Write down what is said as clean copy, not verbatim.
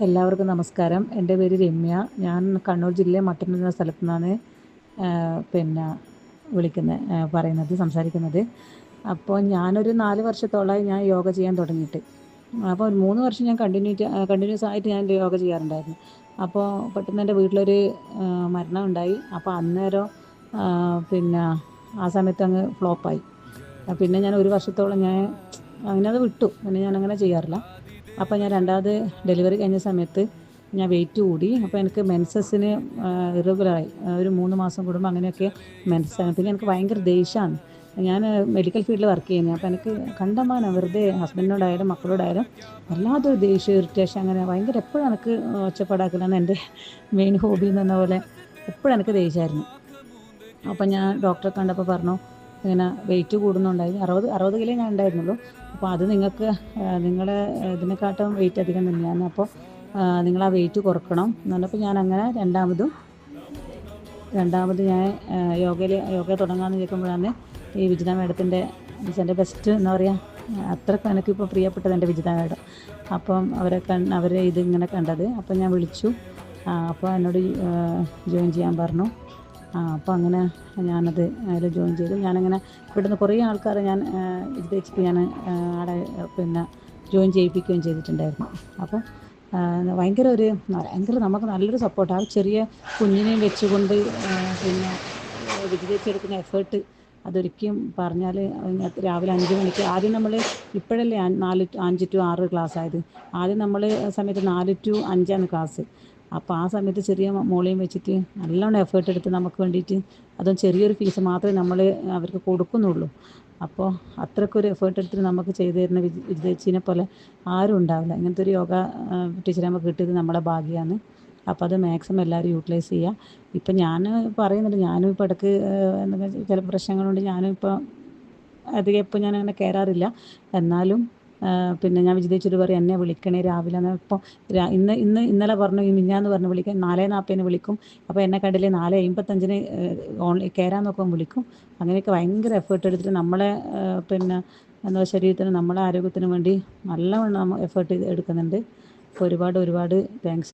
എല്ലാവർക്കും നമസ്കാരം. എൻ്റെ പേര് രമ്യ. ഞാൻ കണ്ണൂർ ജില്ലയിലെ മട്ടന്നൂർ എന്ന സ്ഥലത്തു നിന്നാണ് പിന്നെ സംസാരിക്കുന്നത്. അപ്പോൾ ഞാനൊരു 4 വർഷത്തോളമായി ഞാൻ യോഗ ചെയ്യാൻ തുടങ്ങിയിട്ട്. അപ്പോൾ ഒരു 3 വർഷം ഞാൻ കണ്ടിന്യൂസ് ആയിട്ട് ഞാൻ യോഗ ചെയ്യാറുണ്ടായിരുന്നു. അപ്പോൾ പെട്ടെന്ന് എൻ്റെ വീട്ടിലൊരു മരണം ഉണ്ടായി. അപ്പോൾ അന്നേരം പിന്നെ ആ സമയത്ത് അങ്ങ് ഫ്ലോപ്പായി. പിന്നെ ഞാൻ 1 വർഷത്തോളം അങ്ങനെ അത് വിട്ടു. പിന്നെ ഞാനങ്ങനെ ചെയ്യാറില്ല. അപ്പോൾ ഞാൻ രണ്ടാമത് ഡെലിവറി കഴിഞ്ഞ സമയത്ത് ഞാൻ വെയിറ്റ് കൂടി. അപ്പോൾ എനിക്ക് മെൻസസിന് ഇറഗുലറായി. ഒരു 3 മാസം കൂടുമ്പോൾ അങ്ങനെയൊക്കെ മെൻസസാണ്. പിന്നെ എനിക്ക് ഭയങ്കര ദേഷ്യമാണ്. ഞാൻ മെഡിക്കൽ ഫീൽഡിൽ വർക്ക് ചെയ്യുന്നത്. അപ്പോൾ എനിക്ക് കണ്ടമാനം വെറുതെ ഹസ്ബൻഡിനോടായാലും മക്കളോടായാലും വല്ലാത്തൊരു ദേഷ്യം, ഇറിറ്റേഷൻ, അങ്ങനെ ഭയങ്കര എപ്പോഴും എനിക്ക് ഒച്ചപ്പാടാക്കലാണ് എൻ്റെ മെയിൻ ഹോബി എന്ന പോലെ. എപ്പോഴും എനിക്ക് ദേഷ്യമായിരുന്നു. അപ്പം ഞാൻ ഡോക്ടറെ കണ്ടപ്പോൾ പറഞ്ഞു, ഇങ്ങനെ വെയിറ്റ് കൂടുന്നുണ്ടായി. 60 കിലോ ഞാൻ ഉണ്ടായിരുന്നുള്ളൂ. അപ്പോൾ അത് നിങ്ങൾക്ക് നിങ്ങളെ ഇതിനെക്കാട്ടും വെയിറ്റ് അധികം തന്നെയാണ്. അപ്പോൾ നിങ്ങൾ ആ വെയിറ്റ് കുറക്കണം എന്ന് പറഞ്ഞപ്പോൾ ഞാൻ അങ്ങനെ രണ്ടാമത് ഞാൻ യോഗ തുടങ്ങാമെന്ന് ചോദിക്കുമ്പോഴാണ് ഈ വിജിത മാഡത്തിൻ്റെ എൻ്റെ ബെസ്റ്റ് എന്താ പറയുക, അത്രയ്ക്ക് എനിക്കിപ്പോൾ പ്രിയപ്പെട്ടത് എൻ്റെ വിജിത മാഡം. അപ്പം അവരെ ഇതിങ്ങനെ കണ്ടത്. അപ്പം ഞാൻ വിളിച്ചു. അപ്പോൾ എന്നോട് ജോയിൻ ചെയ്യാൻ പറഞ്ഞു. അപ്പോൾ അങ്ങനെ ഞാനത് അതിൽ ജോയിൻ ചെയ്തു. ഞാനങ്ങനെ ഇവിടുന്ന് കുറേ ആൾക്കാരെ ഞാൻ ഇത് വെച്ചിട്ട് ഞാൻ അവിടെ ജോയിൻ ചെയ്യിപ്പിക്കുകയും ചെയ്തിട്ടുണ്ടായിരുന്നു. അപ്പോൾ ഭയങ്കര നമുക്ക് നല്ലൊരു സപ്പോർട്ട്. ആ ചെറിയ കുഞ്ഞിനെയും വെച്ചുകൊണ്ട് വിജയിച്ചെടുക്കുന്ന എഫേർട്ട് അതൊരിക്കലും പറഞ്ഞാൽ, രാവിലെ 5 മണിക്ക് ആദ്യം നമ്മൾ, ഇപ്പോഴല്ലേ 5 to 6 ക്ലാസ് ആയത്. ആദ്യം നമ്മൾ സമയത്ത് 4 to 5 ക്ലാസ്. അപ്പോൾ ആ സമയത്ത് ചെറിയ മോളെയും വെച്ചിട്ട് നല്ലോണം എഫേർട്ട് എടുത്ത് നമുക്ക് വേണ്ടിയിട്ട്, അതും ചെറിയൊരു ഫീസ് മാത്രമേ നമ്മൾ അവർക്ക് കൊടുക്കുന്നുള്ളൂ. അപ്പോൾ അത്രയ്ക്കൊരു എഫേർട്ട് എടുത്തിട്ട് നമുക്ക് ചെയ്തു തരുന്ന വിജയിച്ചിനെ പോലെ ആരും ഉണ്ടാവില്ല. ഇങ്ങനത്തെ ഒരു യോഗ ടീച്ചറെ നമുക്ക് കിട്ടിയത് നമ്മുടെ ഭാഗ്യമാണ്. അപ്പോൾ അത് മാക്സിമം എല്ലാവരും യൂട്ടിലൈസ് ചെയ്യുക. ഇപ്പം ഞാൻ പറയുന്നുണ്ട്, ഞാനും ഇപ്പോൾ ഇടയ്ക്ക് ചില പ്രശ്നങ്ങളുണ്ട്. ഞാനും ഇപ്പോൾ അധികം ഇപ്പോൾ ഞാനങ്ങനെ കയറാറില്ല. എന്നാലും ഞാൻ വിജയിച്ചിട്ട് പറയും, എന്നെ വിളിക്കണേ രാവിലെ. ഇപ്പോൾ ഇന്നലെ പറഞ്ഞു, ഈ മിഞ്ഞാന്ന് പറഞ്ഞു വിളിക്കാൻ. 4:40 വിളിക്കും. അപ്പോൾ എന്നെ കണ്ടില്ലേ 4:55 ഓൺലൈൻ കയറാൻ നോക്കുമ്പോൾ വിളിക്കും. അങ്ങനെയൊക്കെ ഭയങ്കര എഫേർട്ട് എടുത്തിട്ട് നമ്മളെ എന്താ ശരീരത്തിന്, നമ്മളെ ആരോഗ്യത്തിന് വേണ്ടി നല്ലവണ്ണം എഫേർട്ട് എടുക്കുന്നുണ്ട്. അപ്പോൾ ഒരുപാട് താങ്ക്സ്.